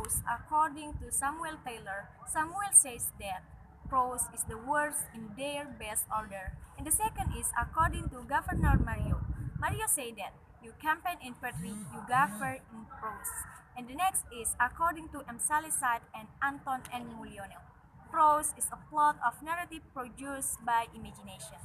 prose, according to Samuel Taylor, Samuel says that prose is the words in their best order. And the second is according to Governor Mario. Mario said that you campaign in poetry, you govern in prose. And the next is according to M. Salisat and Anton N. Mulyono. Prose is a plot of narrative produced by imagination.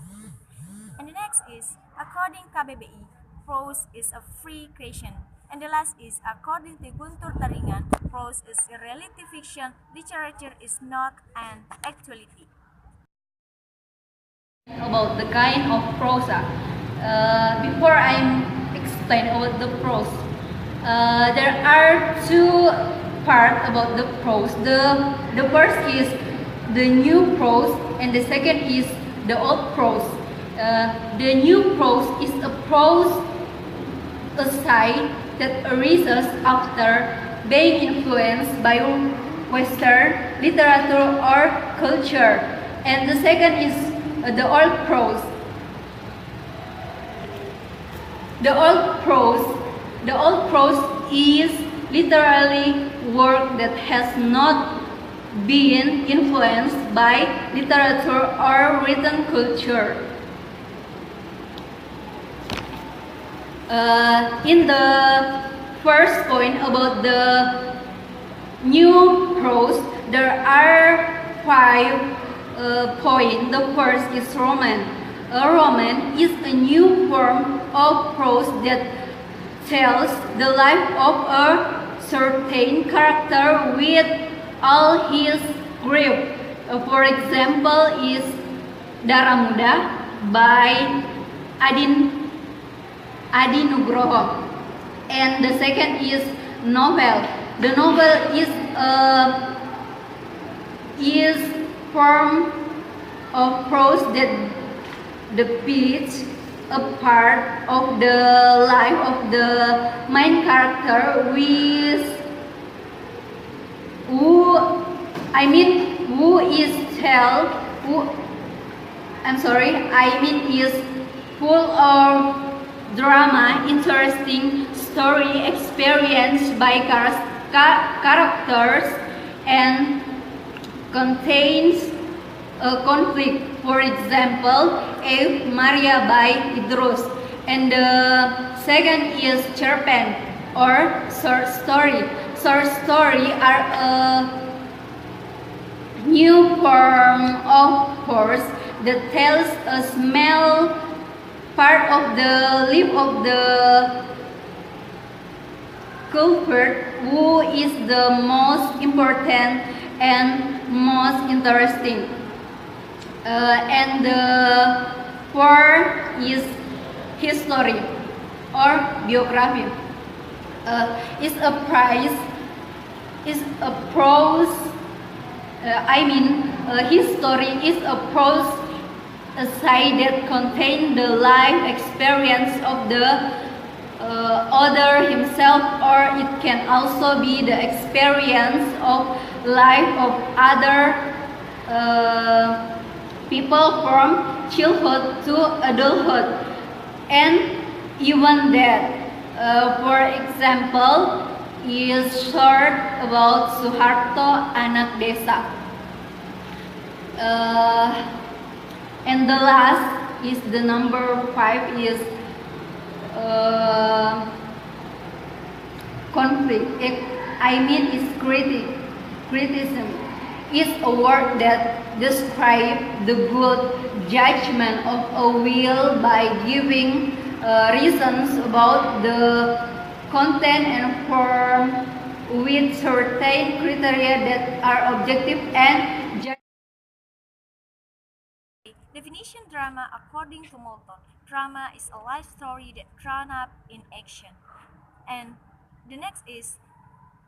And the next is, according KBBI, prose is a free creation. And the last is, according to Guntur Taringan, prose is a reality fiction, literature is not an actuality. About the kind of prosa. Before I explain about the prose, there are two parts about the prose. The first is the new prose, and the second is the old prose. The new prose is a prose essay that arises after being influenced by Western literature or culture, and the second is the old prose. The old prose is literally work that has not been influenced by literature or written culture. In the first point about the new prose, there are 5 points. The first is romance. A romance is a new form of prose that tells the life of a certain character with all his grief. For example, is Dara Muda by Adi Nugroho. And the second is novel. The novel is form of prose that depicts a part of the life of the main character is full of drama, interesting story experienced by characters, and contains a conflict. For example, Eve Maria by Idrus. And the second is Cerpen or short story. Short story are a new form of prose that tells a small part of the life of the culprit, who is the most important and most interesting. And the fourth is history or biography. History is a prose essay that contains the life experience of the author himself, or it can also be the experience of life of other people from childhood to adulthood, and even death. For example, is short about Suharto anak desa. And the last is the number 5 is conflict. Is criticism. Is a word that describes the good judgment of a will by giving reasons about the content and form with certain criteria that are objective and judgment. Definition drama according to Moulton. Drama is a life story that drawn up in action. And the next is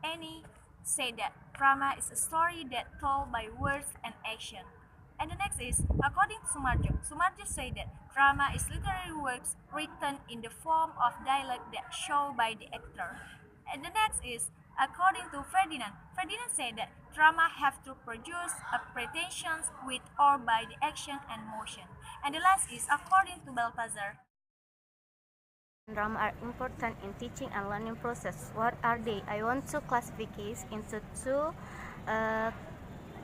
Annie said that drama is a story that told by words and action. And the next is according to Sumarjo. Sumarjo said that drama is literary works written in the form of dialogue that show by the actor. And the next is according to Ferdinand. Ferdinand said that drama have to produce a pretensions with or by the action and motion. And the last is according to Balthazar. Drama are important in teaching and learning process. What are they? I want to classify uh,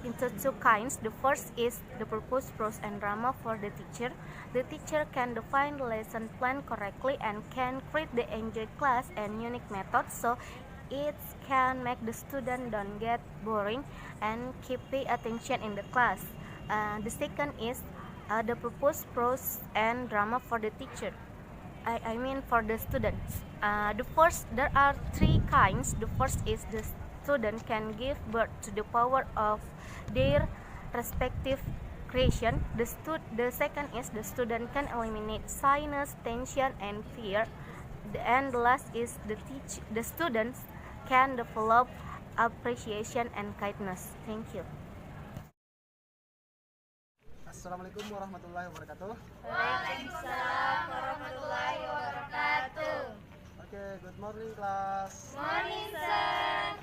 into two kinds. The first is the purpose, prose, and drama for the teacher. The teacher can define the lesson plan correctly and can create the enjoy class and unique methods so it can make the student don't get boring and keep pay attention in the class. The second is the purpose, prose, and drama for the teacher. I mean for the students. There are three kinds. The first is the student can give birth to the power of their respective creation. The second is the student can eliminate shyness, tension, and fear. And the last is the students can develop appreciation and kindness. Thank you. Assalamualaikum warahmatullahi wabarakatuh. Waalaikumsalam warahmatullahi wabarakatuh. Okay, good morning class. Morning, sir.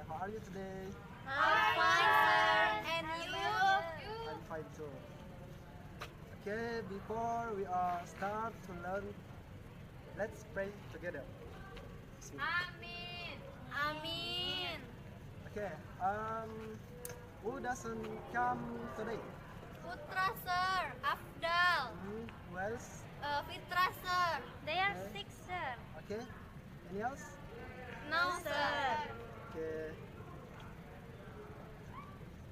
How are you today? I'm fine, sir. And you? I'm fine too. Okay, before we start to learn, let's pray together. Amin. Amin. Okay, who doesn't come today? Putra, sir. Afdal. Who else? Fitra, sir. They are Okay. sick, sir. Okay, any else? No, sir. Okay.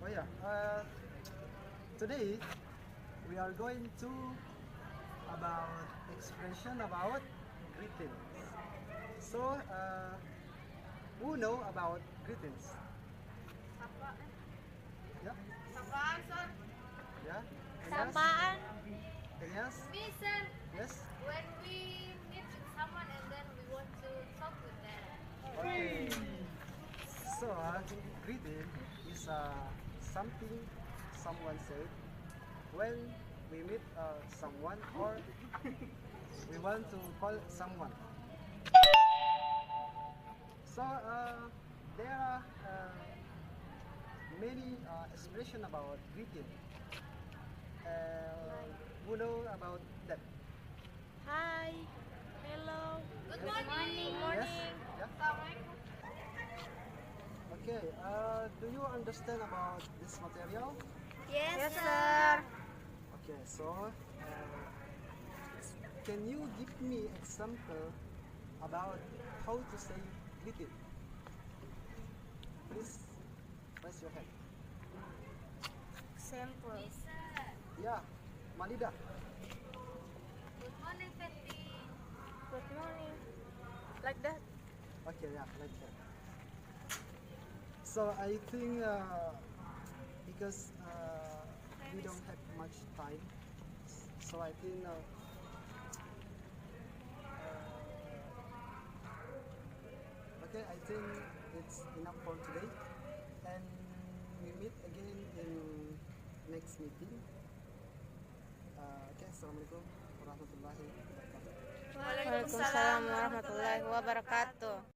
Oh yeah. Today we are going to about expression about greetings. So, who know about greetings? Yeah. Sapaan, sir? Yeah. Any else? Sapaan? Any else? Me, sir. Yes. When we meet with someone and then we want to talk with them. Okay. So, greeting is something someone said when we meet someone or we want to call someone. So, there are many expression about greeting. Who know about that? Hi. Hello. Good morning. Yes? Yeah? Okay, do you understand about this material? Yes, sir. Okay, so can you give me example about how to say greeting? Please raise your hand. Example. Yeah, Malida. Good morning, Fetty. Good morning. Like that. Okay, yeah, like that. So I think because we don't have much time, so I think okay, I think it's enough for today, and we meet again in next meeting. Okay, assalamualaikum warahmatullahi wabarakatuh. Waalaikumsalam warahmatullahi wabarakatuh.